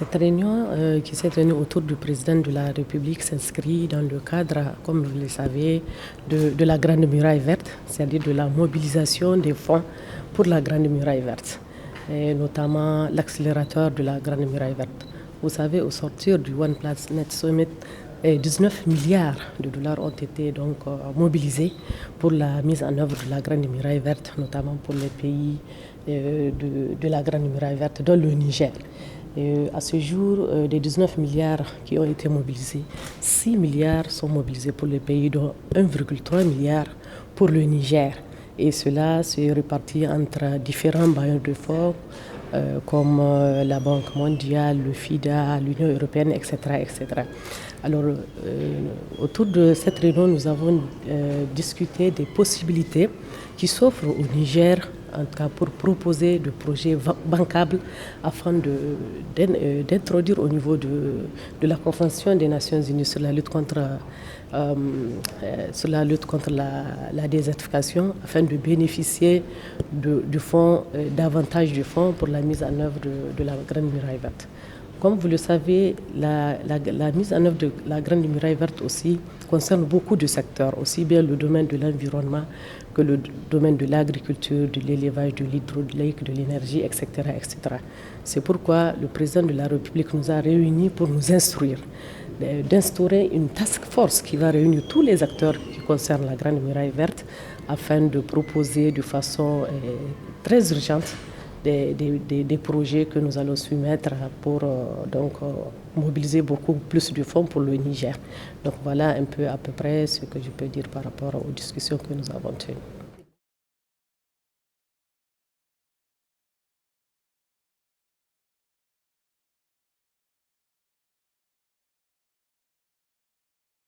Cette réunion qui s'est tenue autour du président de la République s'inscrit dans le cadre, comme vous le savez, de la Grande Muraille Verte, c'est-à-dire de la mobilisation des fonds pour la Grande Muraille Verte, et notamment l'accélérateur de la Grande Muraille Verte. Vous savez, au sortir du One Planet Summit, 19 milliards de dollars ont été donc mobilisés pour la mise en œuvre de la Grande Muraille Verte, notamment pour les pays de la Grande Muraille Verte, dont le Niger. À ce jour, des 19 milliards qui ont été mobilisés, 6 milliards sont mobilisés pour les pays, dont 1,3 milliard pour le Niger. Et cela se répartit entre différents bailleurs de fonds comme la Banque mondiale, le FIDA, l'Union européenne, etc. etc. Alors, autour de cette réunion, nous avons discuté des possibilités qui s'offrent au Niger, en tout cas pour proposer des projets bancables afin d'introduire au niveau de la Convention des Nations Unies sur la lutte contre la désertification, afin de bénéficier du fonds, davantage du fonds pour la mise en œuvre de la Grande Muraille Verte. Comme vous le savez, la mise en œuvre de la Grande Muraille Verte aussi concerne beaucoup de secteurs, aussi bien le domaine de l'environnement que le domaine de l'agriculture, de l'élevage, de l'hydraulique, de l'énergie, etc., etc. C'est pourquoi le président de la République nous a réunis pour nous instruire d'instaurer une task force qui va réunir tous les acteurs qui concernent la Grande Muraille Verte afin de proposer de façon très urgente des projets que nous allons soumettre pour mobiliser beaucoup plus de fonds pour le Niger. Donc voilà un peu à peu près ce que je peux dire par rapport aux discussions que nous avons tenues.